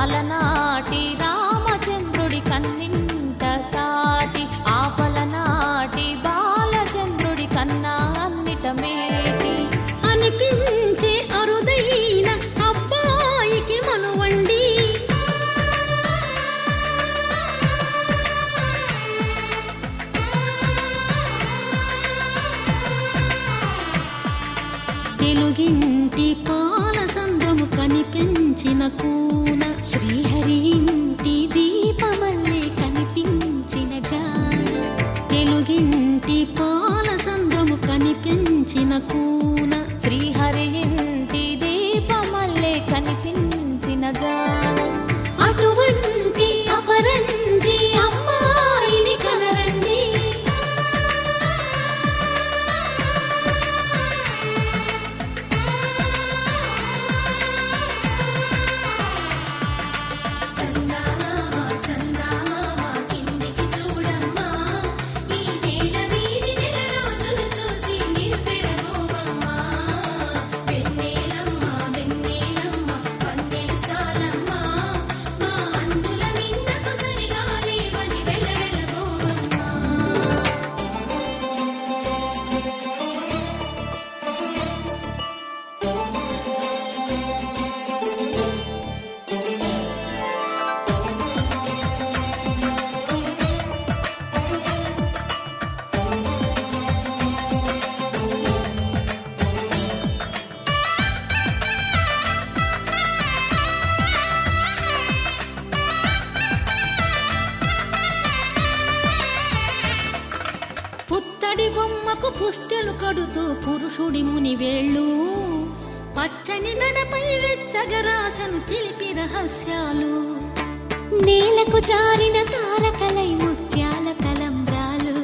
అలనాటి రామచంద్రుడి కన్నింట సాటి ఆపలనాటి బాలచంద్రుడి కన్నా అన్నిట మేటి అనిపించే అరుదైన అబ్బాయికి మనువండి తెలుగింటి పాల సంద్రము కనిపించిన కూన శ్రీహరి ఇంటి దీపమల్లే కనిపించిన జాడ తెలుగింటి పాల సంద్రము కనిపించిన కూన శ్రీహరి ఇంటి దీపమల్లే కనిపించిన జాడ అటువంటి అపరంజి అమ్మాయిని కనరండి పుత్తడి బొమ్మకు పుస్తెలు కడుతూ పురుషుడి ముని వేళ్ళు పచ్చని నడపై వెచ్చగరాసను చిలిపి రహస్యాలు నేలకు జారిన తారకలై ముత్యాల తలంబ్రాలు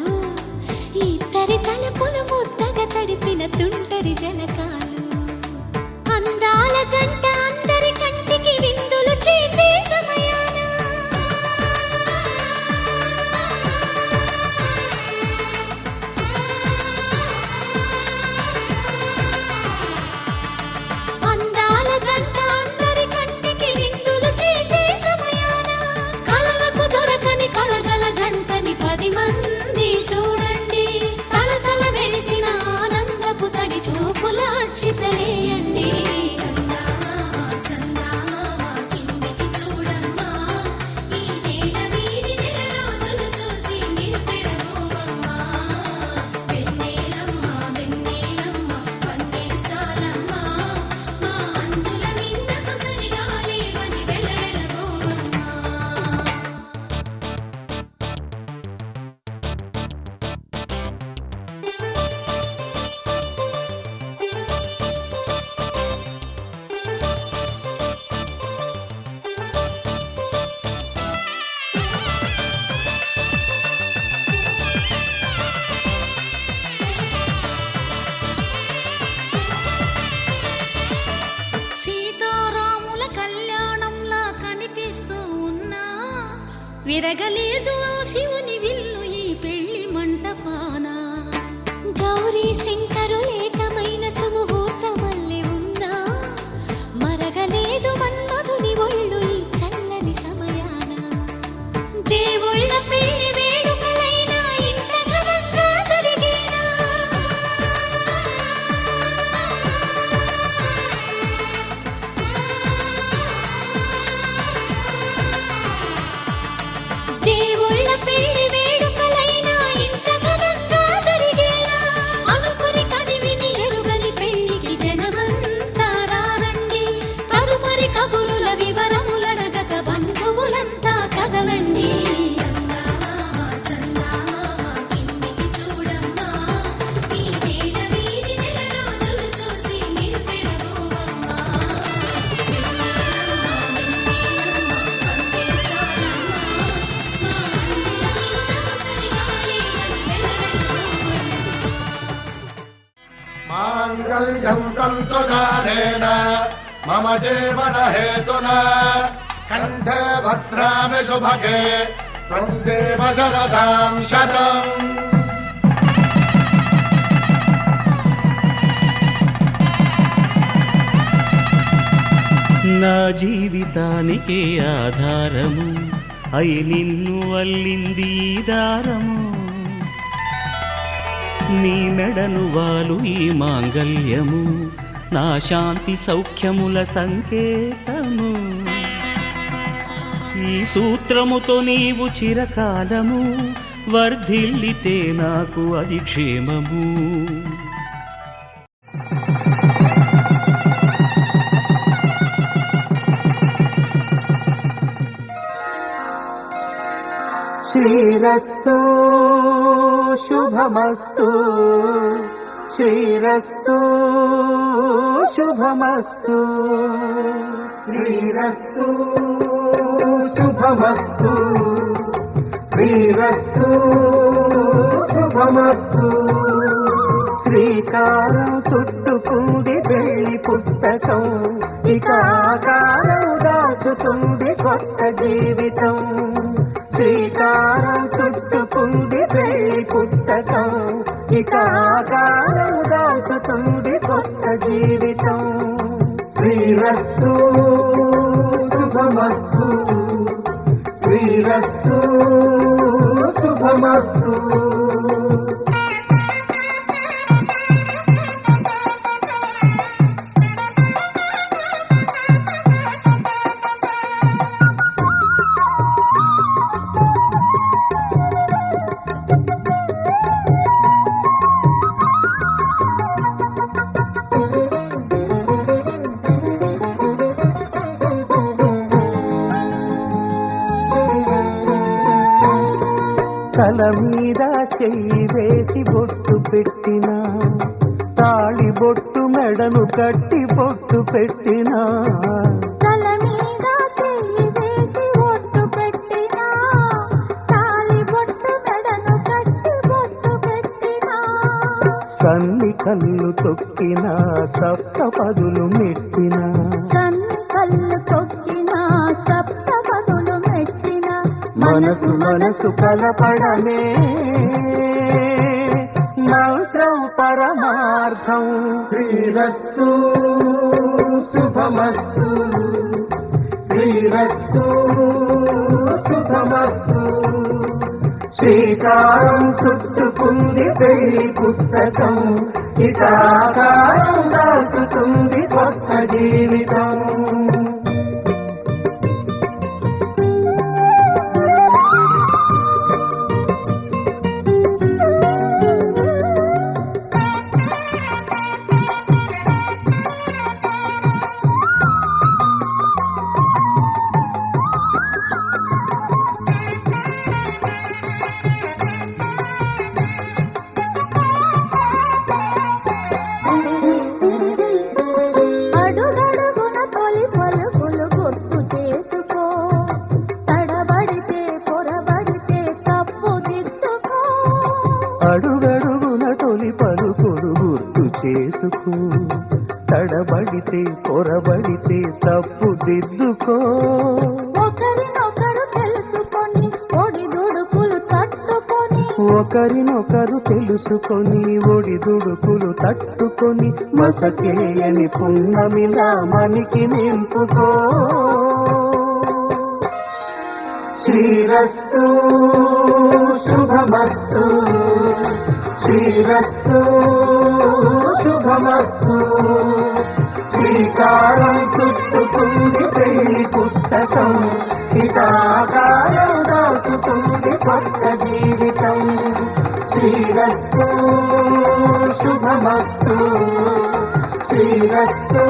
ఇద్దరి తలపులు ముద్దగా తడిపిన తుంటరి జలకాలు అందాల జంట అందరి కంటికి విందులు చేసే సమయాన అందాల జంట అందరి కంటికి విందులు చేసే సమయాన కలలకు దొరకని కలగల జంటని 10 మంది చూడండి తలతల మెరిసిన ఆనందపు తడి చూపుల అక్షితలేయండి సీతారాముల కళ్యాణంలా కనిపిస్తూ ఉన్నా విరగలేదు ఆ శివుని విల్లు ఈ పెళ్లి మంటపాన గౌరీ శంకరులేకమైన సుముహూర్తమల్లె ఉన్నా మరగలేదు మన్మధుని ఒళ్ళు ఈ చల్లని సమయాన దేవుళ్ళ పెళ్లి వేడుకలైనా ఇంత ఘనంగా జరిగేనా దేవుళ్ళ పెళ్లి వేడుకలైనా ఇంత ఘనంగా జరిగేనా అనుకుని కదివిని ఎరుగని పెళ్లికి జనమంతా రారండి తదుపరి కబురుల వివరములడగక బంధువులంతా కదలండి माङ्गल्यं तन्तुकारेण मम जीवन हेतुना कण्ठे भद्रामि शुभगे त्वं जीव शरदां शतम् నా జీవితానికే ఆధారము అయి నిన్ను అల్లింది ఈ దారము నీ మెడను వాలు ఈ మాంగల్యము నా శాంతి సౌఖ్యముల సంకేతము ఈ సూత్రముతో నీవు చిరకాలము వర్ధిల్లితే నాకు అది క్షేమము శ్రీరస్తు శుభమస్తు శ్రీరస్తు శుభమస్తు శ్రీరస్తు శుభమస్తు శ్రీరస్తు శుభమస్తు శ్రీకారం చుట్టుకుంది పెళ్లి పుస్తకం ఇక ఆకారం దాచుతుంది కొత్త జీవితం శ్రీకారం చుట్టుకుంది పెళ్లి పుస్తకం ఇక ఆకారం దాచుతుంది కొత్త జీవితం శ్రీరస్తు శుభమస్తు శ్రీరస్తు శుభమస్తు తల మీద చెయ్యి వేసి బొట్టు పెట్టినా తాళి బొట్టు మెడను కట్టి బొట్టు పెట్టినా తల మీద చెయ్యి వేసి బొట్టు పెట్టినా తాళి బొట్టు మెడను కట్టి బొట్టు పెట్టినా సన్ని కళ్ళు తొక్కినా సప్త పదులు మెట్టినా సన్ని కళ్ళు తొక్కినా సప్త పదులు మెట్టినా మనసు మనసు కలపడమే మంత్రం పరమార్థం శ్రీరస్తు శుభమస్తు శ్రీరస్తు శుభమస్తు శ్రీకారం చుట్టుకుంది పెళ్లి పుస్తకం ఇక ఆకారం దాచుతుంది కొత్త జీవితం అడుగడుగున తొలి పలుకులు గుర్తు చేసుకో తడబడితే పొరబడితే తప్పు దిద్దుకో అడుగడుగున తొలి పలుకులు గుర్తు చేసుకో తడబడితే పొరబడితే తప్పు దిద్దుకో ఒకరినొకరు తెలుసుకొని ఒడిదుడుకులు తట్టుకొని ఒకరినొకరు తెలుసుకొని ఒడిదుడుకులు తట్టుకొని మసకేయని పున్నమిలా మనికి నింపుకో శ్రీరస్తు శుభమస్తు శ్రీరస్తు శుభమస్తు శ్రీకారం చుట్టుకుంది పెళ్లి పుస్తకం ఇక ఆకారం దాచుతుంది కొత్త జీవితం శ్రీరస్తు శుభమస్తు శ్రీరస్తు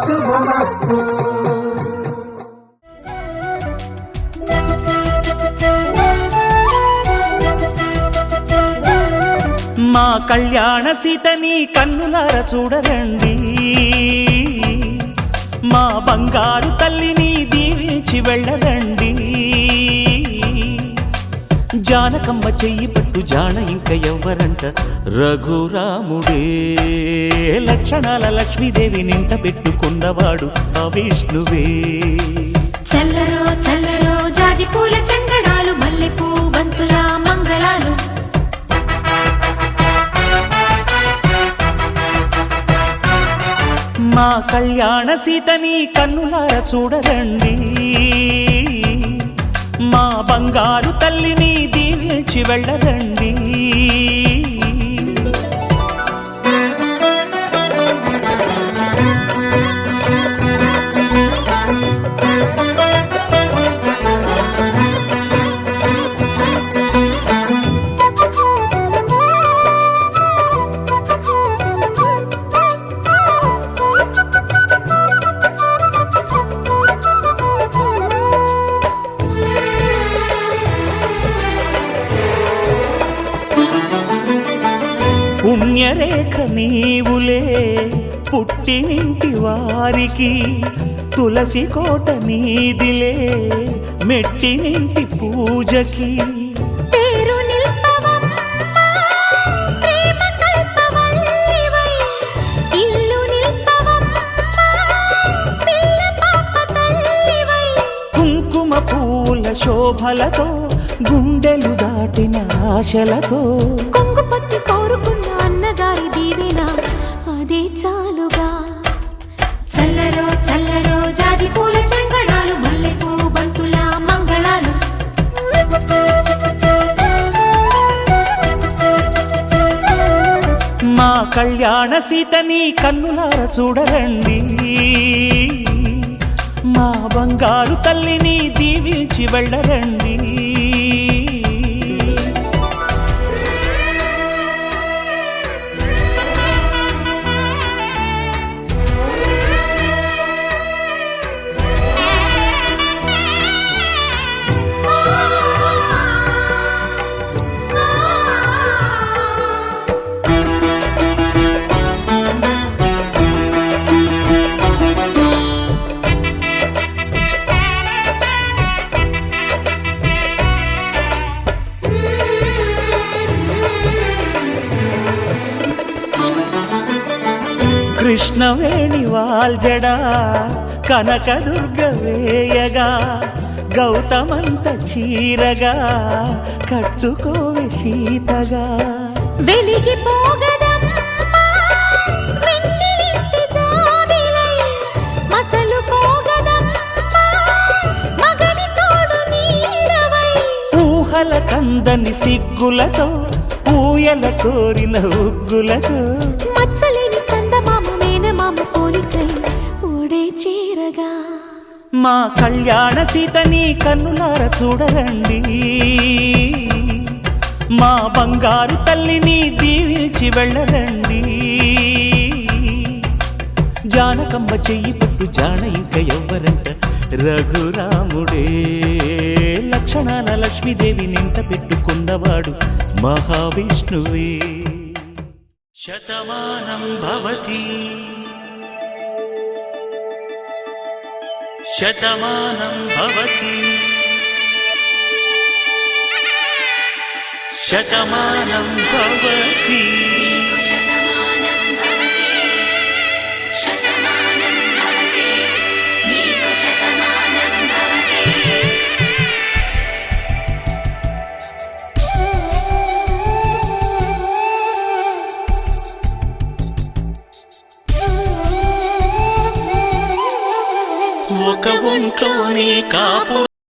శుభమస్తు మా కళ్యాణ సీతని కన్నులార చూడరండి మా బంగారు తల్లిని దీవించి వెళ్ళరండి జానకమ్మ చెయ్యి పట్టు జాన ఇంక ఎవ్వరంట రఘురాముడే లక్షణాల లక్ష్మీదేవి నింట పెట్టుకున్నవాడు ఆ విష్ణువే చల్లరో చల్లరో జాజి పూల చందనాలు మల్లెపూ బంతుల మంగళాలు మా కళ్యాణ సీతని కన్నులార చూడరండి, మా బంగారు తల్లిని దీవించి వెళ్ళరండి. పుణ్యరేఖ నీవులే పుట్టినింటి వారికి, తులసి కోట నీదిలే మెట్టినింటి పూజకి. పేరు నిల్పవమ్మా, ప్రేమ కల్పవల్లివై, ఇల్లు నిల్పవమ్మా, పిల్ల పాప తల్లివై. కుంకుమ పూల శోభలతో గుండెలు దాటిన ఆశలతో, కొంగు పట్టి కోరుకున్న అన్నగారి దీవెన అదే చాలుగా. చల్లరో చల్లరో జాజి పూల చెంగడాలు, మల్లెపూ బంతుల మంగళాలు. మా కళ్యాణ సీతని కన్నులార చూడరండి, మా బంగారు తల్లిని దీవించి వెళ్ళరండి. కృష్ణవేణి వాల్జడా కనకదుర్గ వేయగా, గౌతమంత చీరగా కట్టుకోవే సీతగా. వెలిగిపోగదమ్మా వెన్నెలింటి జాబిలై, మసలుకోగదమ్మా మగని తోడు నీడవై. ఊహల కందని సిగ్గులతో ఊయల కోరిన ఉగ్గులతో, మచ్చలేని చందమామ మేనమామ పోలికై ఓడే చీరగా. మా కళ్యాణ సీతని కన్నులార చూడరండి, మా బంగారు తల్లిని దీవించి వెళ్ళరండి. జానకమ్మ చెయ్యి పట్టు జాన ఇంక ఎవ్వరంట, రఘురాముడే లక్షణాల లక్ష్మీదేవి నింట పెట్టుకున్నవాడు మహావిష్ణువే. శతమానం భవతి శతమానం భవతి శతమానం భవతి. ఒక ఒంట్లోనే కాపు